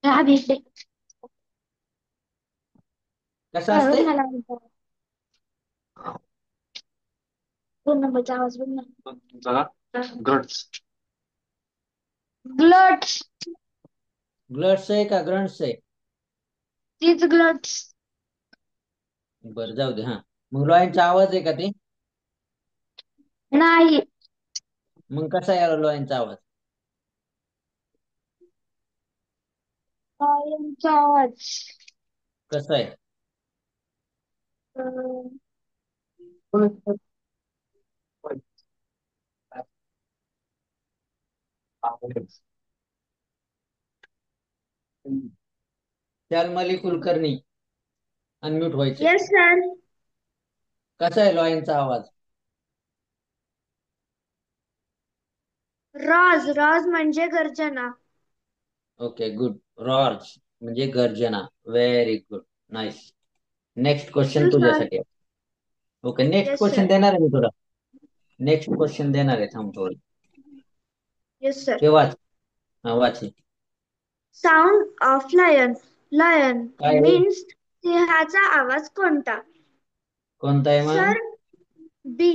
हा भेटले. कसं असते? मला दोन नंबरचा आवाज बघ ना. बघा. ग्लट्स. ग्लट्स. ग्लट्स आहे का ग्रंट्स आहे? तीच ग्लट्स. बरं जाऊ दे. हा, मग लॉयनचा आवाज आहे का ते? नाही. मग कसा आहे लॉयनचा आवाज? यांचा आवाज कसा आहे? अं, शाल्मली कुलकर्णी, अनम्यूट व्हायचे. Yes sir. कसा आहे लॉयनचा आवाज? राज. राज म्हणजे गर्जना. Okay good. रॉर्स म्हणजे गर्जना. Very good. Nice. Next question you sir. तुझ्यासाठी. Okay, next yes question sir. देणार आहे मी तुला. नेक्स्ट क्वेश्चन देणार आहे, थांब थोडं. Yes sir. ते वाच. हा वाच. Sound of lion. लायन काय आहे? मीन्स सिंहाचा आवाज कोणता? कोणता आहे मग? सर बी.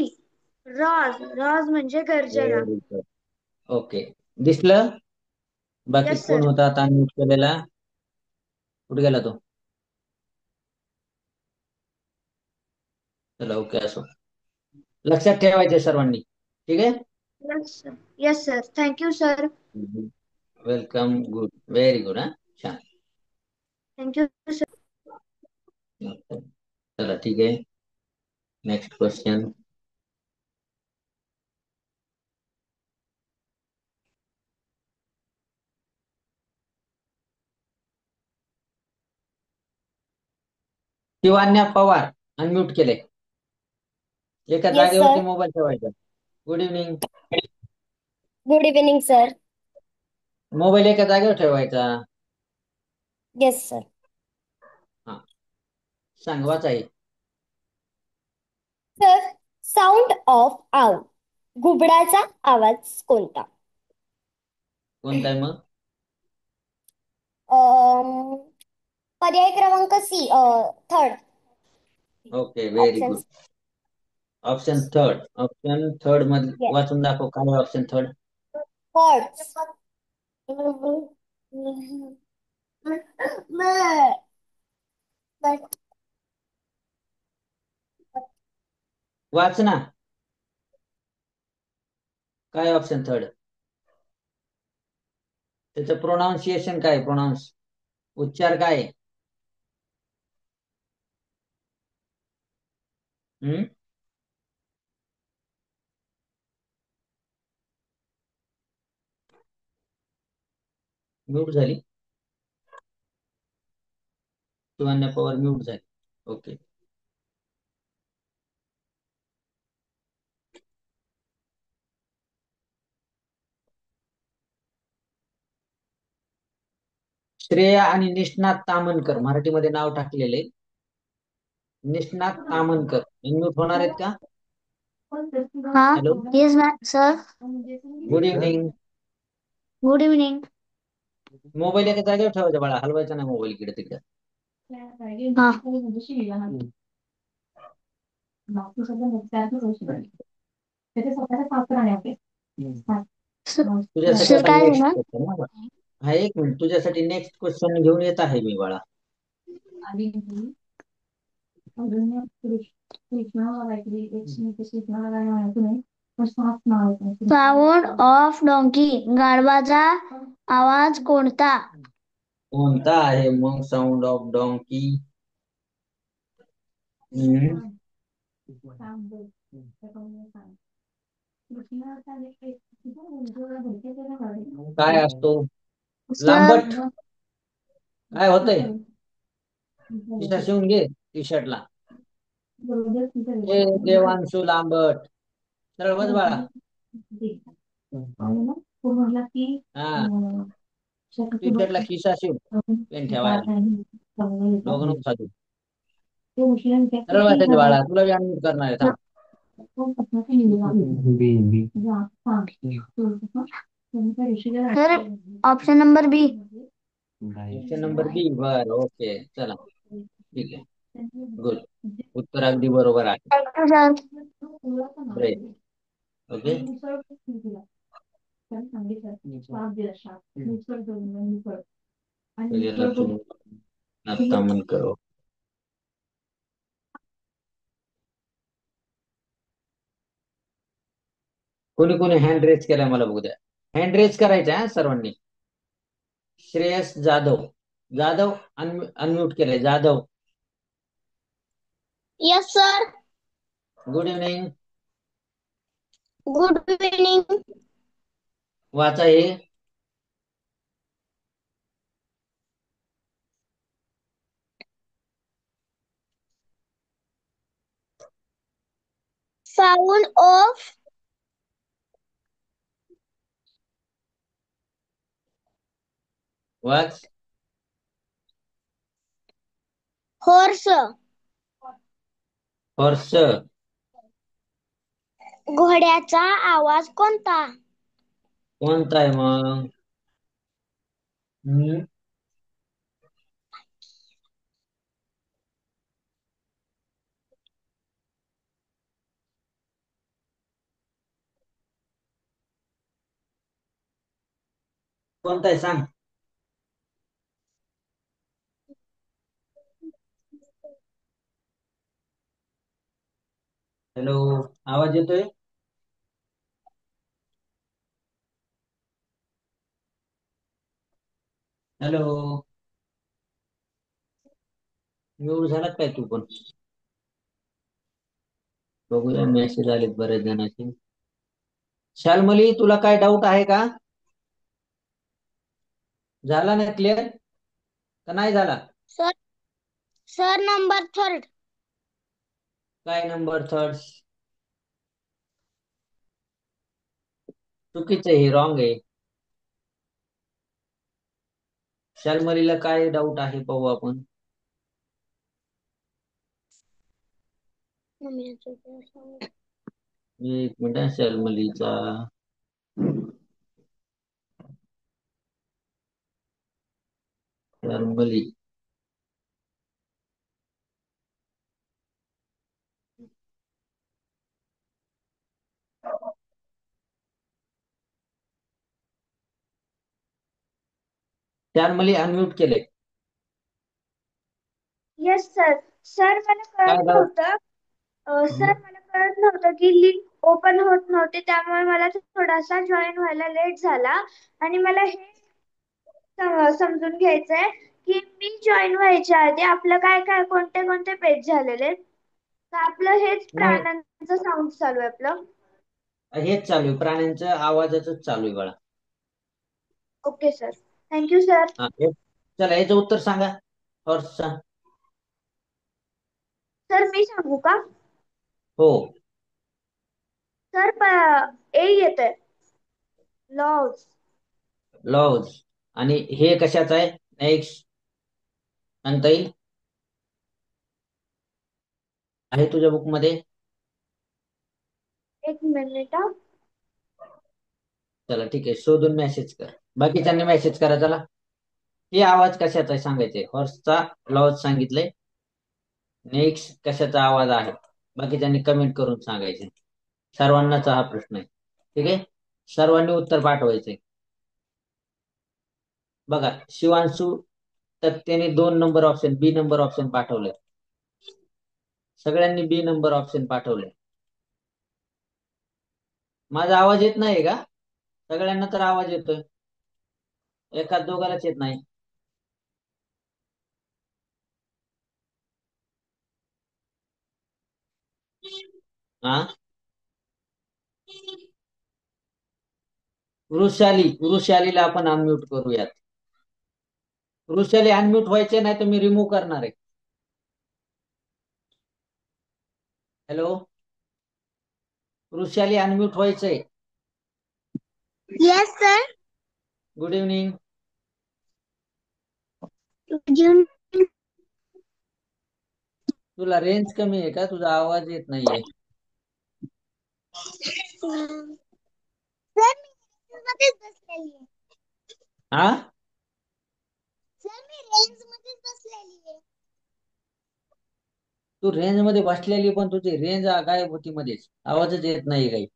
राज. राज म्हणजे गर्जना. Very good. ओके, दिसलं. बाकी यस कोण सर. होता आता अनम्यूट केलेला? कुठे गेला तो? चला ओके, असो. लक्षात ठेवायचे सर्वांनी. ठीक आहे. Yes sir. Yes sir. Thank you sir. Welcome. Good. Very good. हा, छान. Thank you sir. चला ठीक आहे. Next question. Shivanya Pawar, unmute केले. एका येस जागेवरती सर. मोबाईल ठेवायचा. Good evening. Good evening sir. Mobile एका जागेवर ठेवायचा. Yes sir. हा, सांग वाचाय. सर, साऊंड ऑफ आव, घुबडाचा आवाज कोणता? कोणता आहे मग? अम, पर्याय क्रमांक C, third okay, very good. Option. Option third. Option third मध्ये येस. वाचून दाखव, काय ऑप्शन थर्ड? हॉर्स. वाच ना. काय ऑप्शन थर्ड? त्याचं प्रोनाऊन्सिएशन काय? प्रोनाऊन्स, उच्चार काय? हम्म. म्यूट झाली. शिवान्या पवार म्यूट झाली. ओके. श्रेया आणि निष्णात तामणकर, मराठीमध्ये नाव टाकलेले. निष्णात तामणकर म्यूट होणार आहेत का? हा. Hello. Yes ma'am sir. Good evening. Good evening. Mobile एका जागेवर ठेवायचा बाळा, हलवायचा नाही मोबाईल इकडे तिकडे. हा. तुझ्यासाठी सर आता काय नेक्स्ट देणार? क्वेश्चन. हा, एक मिनिट, तुझ्यासाठी नेक्स्ट क्वेश्चन घेऊन येत आहे मी बाळा. साऊंड ऑफ डोंकी, गाढवाचा आवाज कोणता? कोणता आहे मग साऊंड ऑफ डॉंकी? काय असतो? सर. लांबट. काय होतंय? टी शर्ट शिवून घे, टी शर्टला. ए देवांशू लांबट, सरळ बस बाळा. हा, टी शर्टला खिसा शिव, पेन ठेवायला. डोकं नको खाजू. सरळ बसायचं बाळा, तुला बी अनम्यूट करणार आहे, थांब. सर ऑप्शन नंबर बी. ऑप्शन नंबर बी. बर, ओके, चला ठीक आहे. गुड. उत्तर अगदी बरोबर आहे. ग्रेट. ओके. चलिए तुम नाश्ता मन करो. कोणी कोणी हँड रेज केलाय मला बघू द्या. हँड रेज करायचा हा सर्वांनी. श्रेयस जाधव. जाधव अनम्यूट केलंय. Jadhav. Yes sir. Good evening. Good evening. वाचा हे. साऊंड ऑफ वाच. हॉर्स. हॉर्स. घोड्याचा आवाज कोणता? कोणता आहे मग? हम्म. कोणता आहे सांग. हॅलो, आवाज येतोय? हॅलो, म्यूट झाला काय तू पण? बघूया, मेसेज आलेत बऱ्याच जणांचे. शालमली, तुला काय डाऊट आहे का? झाला ना क्लिअर का नाही झाला? Sir sir number third. काय नंबर थर्ड? चुकीचं आहे, रॉंग आहे. शालमलीला काय डाऊट आहे पाहू आपण. एक मिनिट. शालमलीचा शालमली. शालमली अनम्यूट केले. Yes sir. सर मला काय कळत डाऊट? नव्हतं. सर मला कळत नव्हतं की लिंक ओपन होत नव्हते, त्यामुळे मला थोडासा जॉईन व्हायला लेट झाला. आणि मला हे समजून घ्यायचंय की मी जॉईन व्हायच्या आधी आपलं काय काय कोणते कोणते पेज झालेले आहेत. तर आपलं हेच नाही, प्राण्यांचं साऊंड चालू आहे आपलं. हेच चालू आहे. प्राण्यांच्या आवाजाच चालू आहे बाळा. Okay sir. Thank you sir. हा, चला याचं उत्तर सांगा. हॉर्सचा. सर मी सांगू का? हो. सर ए येत आहे. लॉज. लॉज. आणि हे कशाचं आहे? नेक्स्ट सांगता येईल? आहे तुझ्या बुक मध्ये? एक मिनिट हा. चला ठीक आहे, शोधून मेसेज कर. बाकीच्यांनी मेसेज करा. चला, हे आवाज कशाचा आहे सांगायचे. हॉर्सचा लॉज सांगितलंय. नेक्स्ट कशाचा आवाज आहे? बाकीच्यांनी कमेंट करून सांगायचे. सर्वांनाच हा प्रश्न आहे. ठीक आहे, सर्वांनी उत्तर पाठवायचे. बघा, शिवांशू तर त्याने 2 नंबर ऑप्शन, बी नंबर ऑप्शन पाठवले. सगळ्यांनी बी नंबर ऑप्शन पाठवले. माझा आवाज येत नाही का? सगळ्यांना तर आवाज येतोय, एकाच दोघालाच येत नाही. हा, वृषालीला आपण अनम्यूट करूयात. वृषाली अनम्यूट व्हायचे नाही तर मी रिमूव्ह करणार आहे. हॅलो, वृषाली अनम्यूट व्हायचंय. Yes sir. Good evening. तुला रेंज कमी आहे का? तुझा आवाज येत नाहीये. सर मी मध्येच बसलेली आहे. हा, तू रेंज मध्ये बसलेली पण तुझी रेंज गायब होती मध्येच, आवाजच येत नाही काही.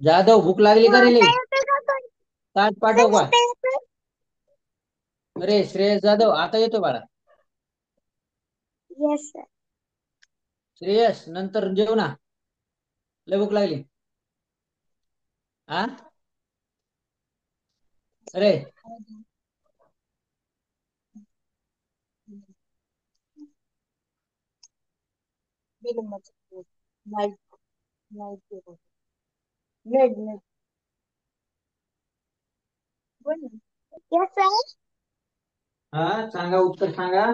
जाधव भूक लागली का रे लई? ताट पाठव का? अरे श्रेयस जाधव आता येतो बाळा. Yes sir. श्रेयस नंतर जेव ना, लय भूक लागली. हा अरे येस सर. हा सांगा, उत्तर सांगा.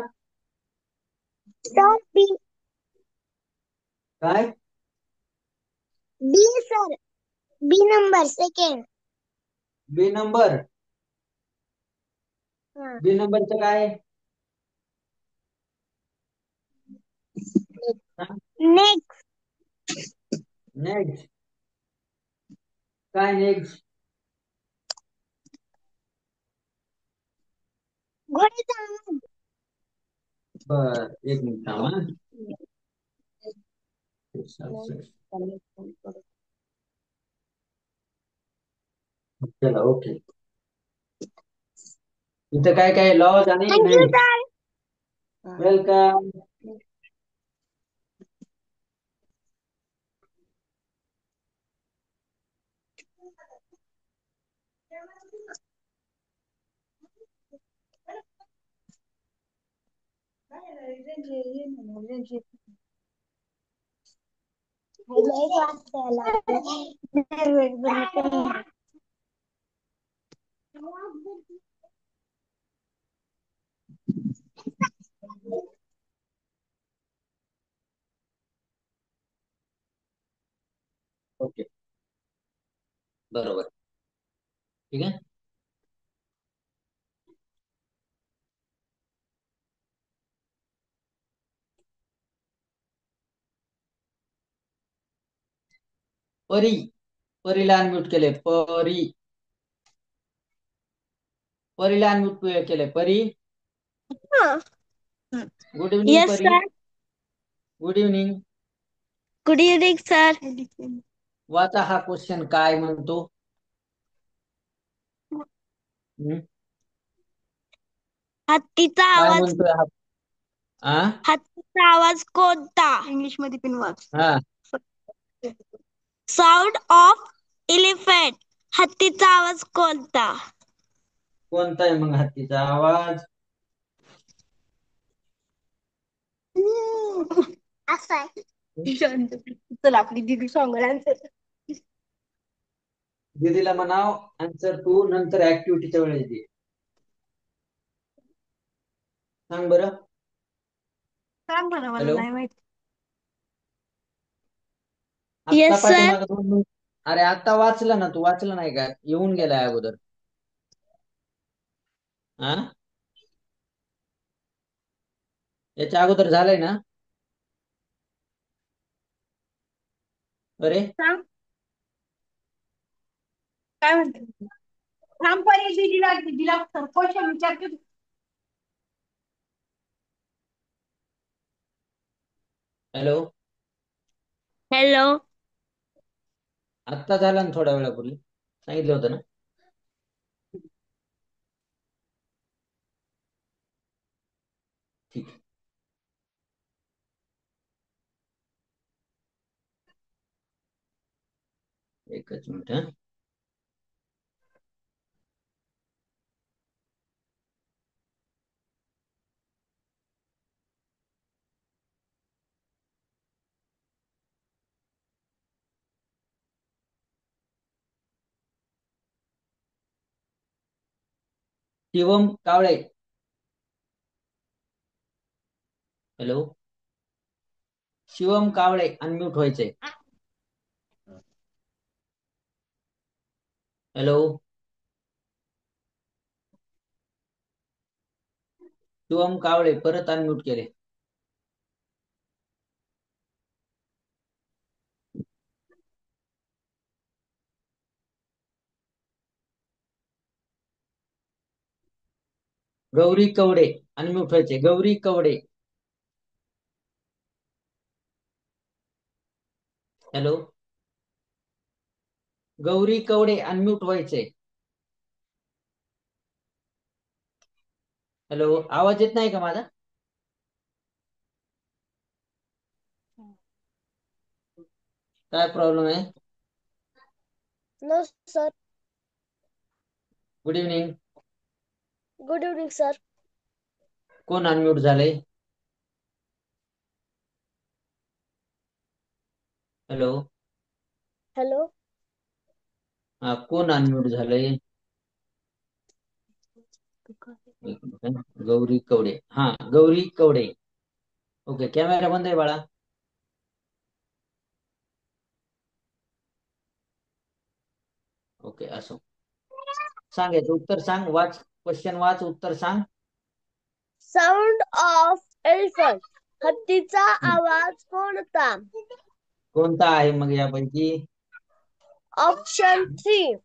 सर बी. काय? बी सर. बी नंबर सेकंड. बी नंबर. बी नंबरचं काय? नेक्स्ट. नेक्स्ट. काय नेक्स्ट? घोड्याचा आवाज. बर एक मिनिट थांबा. चला ओके. इथं काय काय लॉज आणि thank you names. Sir. Welcome. Okay बरोबर. ठीक आहे. परी. परीला अनम्यूट केले. परीला अनम्यूट केले. परी गुड इव्हनिंग. येस परी sir. Good evening. Good evening sir. वाचा हा क्वेश्चन काय म्हणतो. हम्म? हत्तीचा काय आवाज. म्हणतोय हा? आ? हत्तीचा आवाज कोणता? इंग्लिश मध्ये पण वाच. हा साऊंड ऑफ एलिफंट. हत्तीचा आवाज कोणता? कोणता आहे मग हत्तीचा आवाज? असा आहे. चल आपली दीदी सांगेल आन्सर. दीदीला म्हणाव आन्सर तू नंतर ऍक्टिव्हिटीच्या वेळेस दे. सांग बरं. सांग बरं, मला हॅलो. नाही माहिती. आत्ता येस सर. पाठीमागे 2 मिनिट. अरे आता वाचलं ना तू, वाचलं नाही का? येऊन गेलाय अगोदर. हा याच्या अगोदर झालंय ना? अरे सांग काय म्हणते. थांब परी, दीदीला क्वेश्चन विचारते. हॅलो. हॅलो. आत्ता झाला ना थोड्या वेळापूर्वी, सांगितलं होतं ना. ठीक आहे. एकच मिनिट हा. शिवम कावळे. हॅलो. शिवम कावळे अनम्यूट व्हायचंय. हॅलो. शिवम कावळे परत अनम्यूट केले. गौरी कवडे अनम्यूट व्हायचे. गौरी कवडे. हॅलो. गौरी कवडे अनम्यूट व्हायचे. हॅलो, आवाज येत नाही का माझा? काय प्रॉब्लेम आहे? No sir. Good evening. Good evening sir. कोण अनम्यूट झालंय? हॅलो. हॅलो. हा, कोण अनम्यूट झालंय? गौरी कवडे. हा, गौरी कवडे. ओके, कॅमेरा बंद आहे बाळा. ओके, असो. सांगायचं उत्तर सांग. वाच क्वेश्चन, वाच उत्तर सांग. Sound of elephant. हत्तीचा आवाज कोणता? कोणता आहे मग यापैकी? ऑप्शन 3.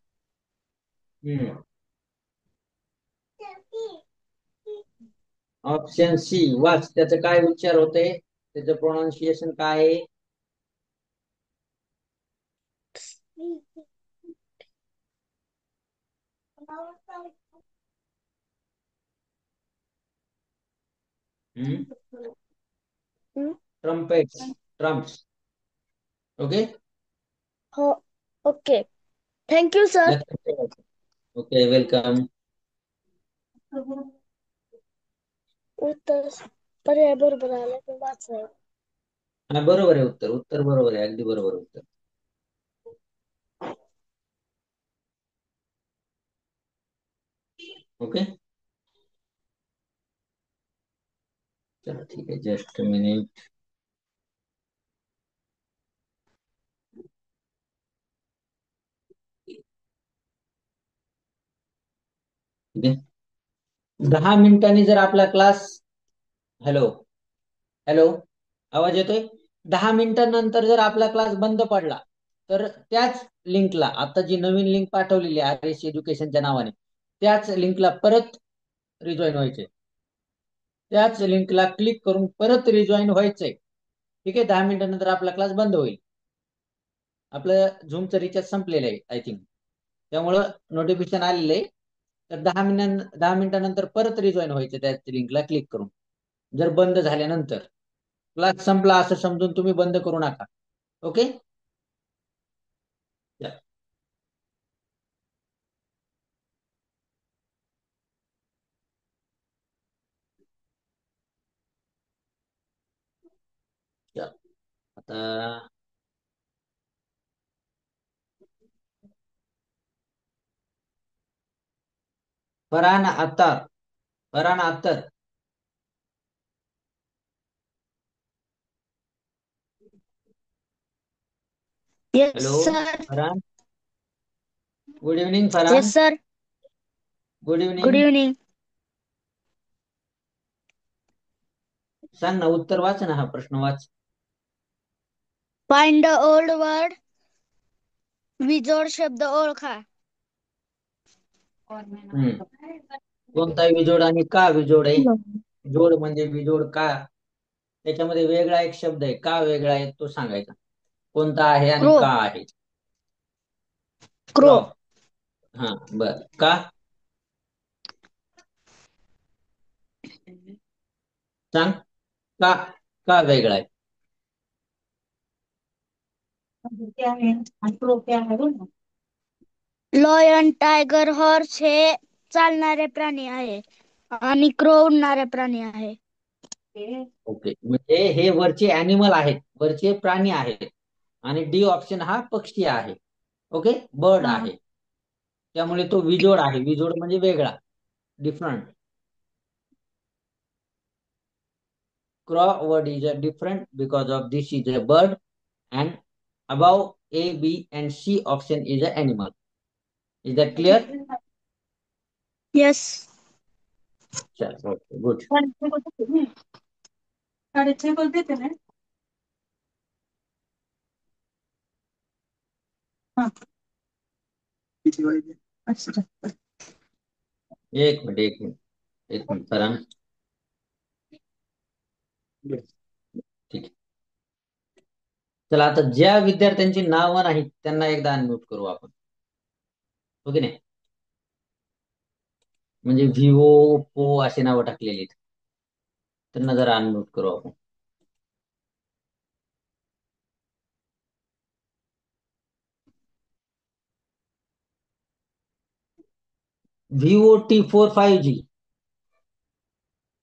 Option C. वाच, त्याचं काय उच्चार होते, त्याचं प्रोनाउन्सिएशन काय आहे? ट्रम्पेट्स. ट्रम्प्स. ओके. हो. Okay. Thank you sir. Okay, welcome. उत्तर पर्याय बरोबर आला तर वाचाय. हा, बरोबर आहे उत्तर. उत्तर बरोबर आहे, अगदी बरोबर उत्तर. ओके, चलो ठीक आहे. Just minute. ठीक आहे. 10 मिनिटांनी जर आपला क्लास, हॅलो हॅलो, आवाज येतोय? 10 मिनिटांनंतर जर आपला क्लास बंद पडला तर त्याच लिंकला, आता जी नवीन लिंक पाठवलेली आहे आर एस एज्युकेशनच्या नावाने, त्याच लिंकला परत रिजॉईन व्हायचे. त्याच लिंकला क्लिक करून परत रिजॉईन व्हायचंय. ठीक आहे. 10 मिनिटांनंतर आपला क्लास बंद होईल. आपलं झूमचं रिचार्ज संपलेलं आहे आय थिंक, त्यामुळं नोटिफिकेशन आलेलं आहे. तर 10 मिनिटानंतर परत रिजॉईन व्हायचं त्याच लिंकला क्लिक करून. जर बंद झाल्यानंतर क्लास संपला असं समजून तुम्ही बंद करू नका. ओके. आता Farhan Akhtar. Farhan Akhtar. Yes hello sir. Farhan. Good evening yes Farhan. Sir. Good good evening. Evening. सांग ना, उत्तर वाच ना, हा प्रश्न वाच. Find the old word. विजोड शब्द ओळखा. कोणता विजोड आणि का विजोड आहे? जोड म्हणजे विजोड का? त्याच्यामध्ये वेगळा एक शब्द आहे, का वेगळा आहे तो सांगायचा. कोणता आहे आणि क्रो. का आहे? क्रो. क्रॉ. हा, बर. का? सांग. का का वेगळा आहे? लॉयन, टायगर, हॉर्स हे चालणारे प्राणी आहे आणि क्रो उडणारे प्राणी आहे. ओके, म्हणजे हे वरचे अॅनिमल आहेत, वरचे प्राणी आहेत, आणि डी ऑप्शन हा पक्षी आहे. ओके, बर्ड आहे. त्यामुळे तो विजोड आहे. विजोड म्हणजे वेगळा, different. Crow word is a different because of this is a bird and above A, B and C option is an animal. Is that clear? Yes. Sure, okay, good. एक minute. एक minute करा. ठीक आहे. चला आता ज्या विद्यार्थ्यांची नावं नाहीत त्यांना एकदा अनम्यूट करू आपण. हो की नाही? म्हणजे व्हिवो, ओप्पो अशी नावं टाकलेली आहेत, त्यांना जरा अनम्यूट करू आपण. Vivo T4 5G.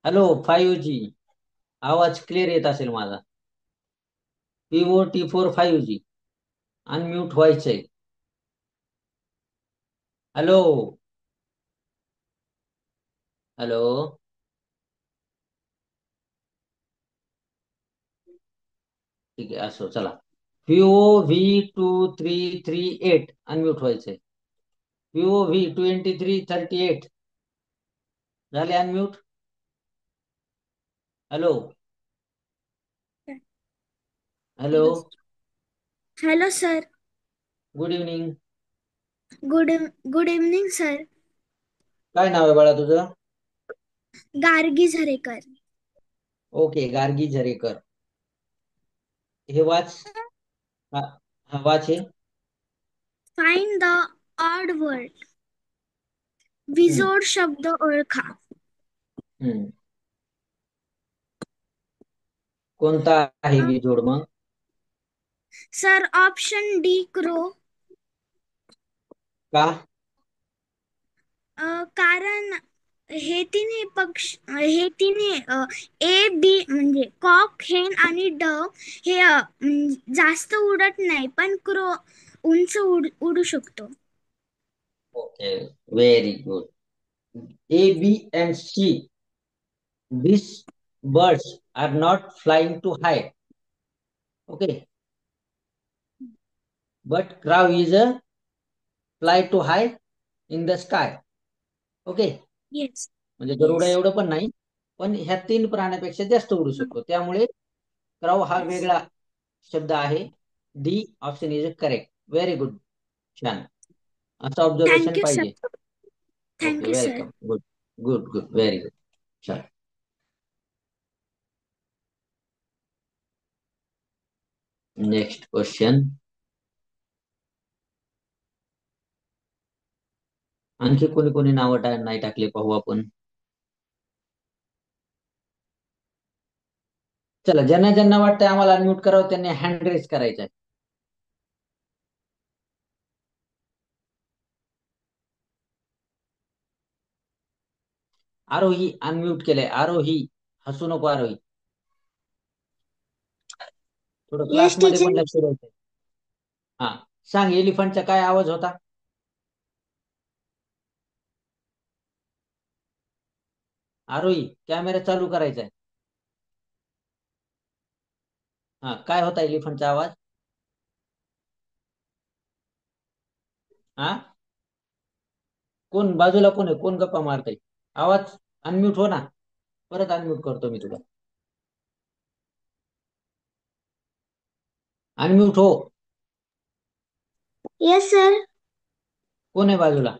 Hello 5G, आवाज क्लिअर येत असेल माझा. व्हिवो T4 5G अनम्यूट व्हायचंय. Hello hello. ठीक आहे, असो चला. VOV2338 अनम्यूट व्हायचंय. VOV2338 झाले unmute. Hello hello. Hello sir. Good evening. Good evening sir. काय नाव आहे बाळा तुझं? गार्गी झरेकर. ओके, गार्गी झरेकर. हे वाच. हा हा, वाच हे. Find the odd word. हम्म, विजोड शब्द ओळखा. हम्म. कोणता आहे बिजोड मग? Sir option D crow. का? कारण हे तिन्ही ए बी म्हणजे कॉक, हेन आणि डव हे जास्त उडत नाही, पण क्रो उंच उडू शकतो. Okay, very good. A, B and C, these birds are not flying too high. Okay, but crow is a fly too high in the sky. Okay, yes. म्हणजे गरुडा येस. एवढं पण नाही, पण ह्या 3 प्राण्यापेक्षा जास्त उडू शकतो. त्यामुळे क्राऊ हा वेगळा शब्द आहे. D option is correct. Very good, छान. असं ऑब्झर्वेशन थँक्यू पाहिजे. Sir. Okay, thank you sir. Welcome. Good good good, very good, छान. Next question. आणखी कोणी कोणी नावं नाही टाकले पाहू आपण. चला, ज्यांना ज्यांना वाटतंय आम्हाला अनम्यूट करावं त्यांनी हँड रेज करायचा आहे. आरोही अनम्यूट केलंय. आरोही, हसू नको आरोही. थोडं येस क्लासमध्ये पण टीचर. लक्ष द्यायचं. हा, सांग एलिफंटचा काय आवाज होता? आरोही, कॅमेरा चालू करायचा आहे. हा, काय होता एलिफंटचा आवाज? हा, कोण बाजूला, कोण आहे, कोण गप्पा मारतय? आवाज अनम्यूट हो ना. परत अनम्यूट करतो मी तुला. अनम्यूट हो. Yes sir. कोण आहे बाजूला?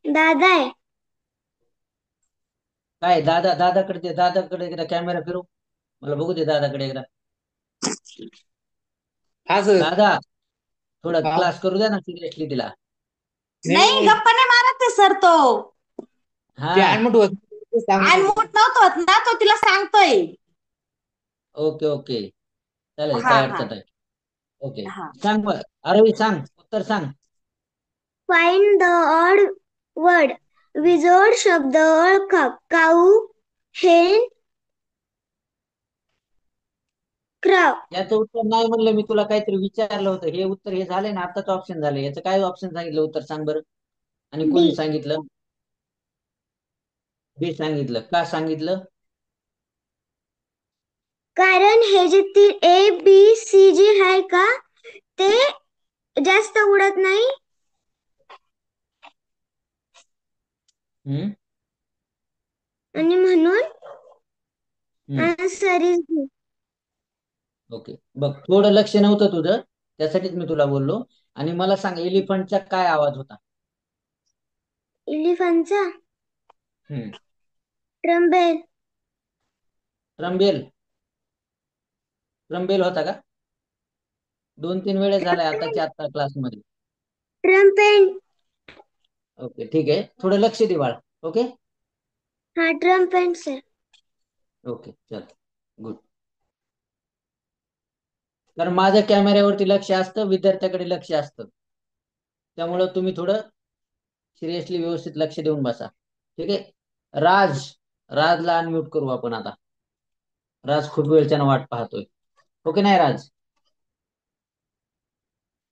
दादा आहे. काय दादा? दादाकडे दे, दादाकडे एकदा कॅमेरा फिरव, मला बघू दे दादाकडे एकदा. हा सर. दादा, थोडा हा. क्लास करू द्या ना सिरियसली तिला. नाही गप्पा नाही मारत आहे सर तो. हा, ते अनमुट होत अनमुट नव्हतं होत ना, तो तिला सांगतोय. ओके ओके, चालेल, हा काय हा अडचण आहे. ओके, हा. सांग मग आरोही, सांग उत्तर सांग. Find the odd word. विजोड शब्द ओळखा. काऊ, हेन, क्राव. याचं उत्तर नाही म्हणलं मी, तुला काहीतरी विचारलं होतं. हे उत्तर हे झालंय ना, आताच ऑप्शन झालं. याचं काय ऑप्शन सांगितलं उत्तर सांग बरं. आणि डी. कोणी सांगितलं? बी सांगितलं. का सांगितलं? कारण हे जे ए बी सी जी आहे का, ते जास्त उडत नाही. हम्म आणि म्हणून हम्म आन्सर इज डी. ओके, बघ थोडं लक्ष नव्हतं तुझं, त्यासाठीच मी तुला बोललो. आणि मला सांग एलिफंटचा काय आवाज होता? इलिफंटचा हम्म ट्रम्बेल ट्रम्बेल. ट्रम्बेल होता का? 2-3 वेळेस झालाय आताच्या आता क्लासमध्ये. ट्रम्पेट ओके ठीक आहे, थोडं लक्ष दे बाळा. ओके हा ट्रम्पेट सर. ओके चल गुड. कारण माझ्या कॅमेऱ्यावरती लक्ष असतं, विद्यार्थ्याकडे लक्ष असतं, त्यामुळं तुम्ही थोडं सिरियसली व्यवस्थित लक्ष देऊन बसा. ठीक आहे. राज, राजला अनम्यूट करू आपण आता. राज खूप वेळच्यानं वाट पाहतोय. ओके नाही राज?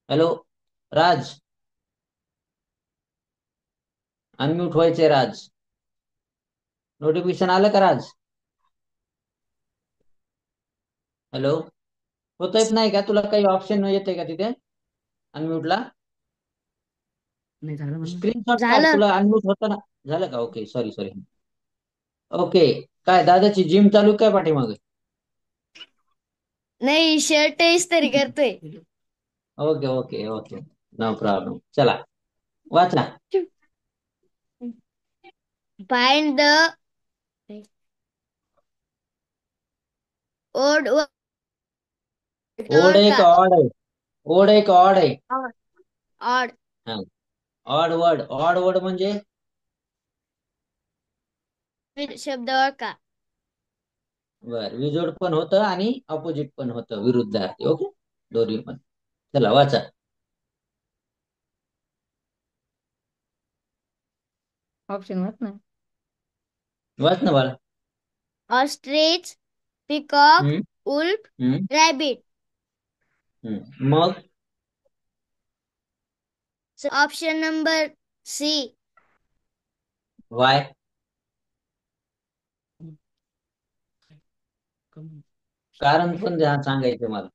हॅलो राज, अनम्यूट व्हायचंय राज. नोटिफिकेशन आलं का राज? हॅलो, होता येत नाही का तुला? काही ऑप्शन येते का तिथे अनम्यूटला? स्क्रीनशॉट काढ, झालं. तुला अनम्यूट होतं ना? झालं का? Okay sorry sorry. ओके, काय दादाची जिम चालू काय पाठीमागे? नाही, शर्ट इस्त्री करतोय. Okay okay okay, no problem. चला वाचा. फाइंड द ओड ओड आहे का ऑड आहे? ओड आहे का ऑड आहे? ऑड हा, ऑड वर्ड. ऑड वर्ड म्हणजे शब्द ओळखा. बर, विजोड पण होतं आणि अपोजिट पण होतं, विरुद्धार्थी. ओके, दोन्ही पण. चला वाचा. ऑप्शन वाच ना. वाच ना बाळा. ऑस्ट्रिच, पिकॉक, हम्म उल्फ, हम्म रॅबिट. मग ऑप्शन नंबर सी. वाय? कारण पण सांगायचं मला.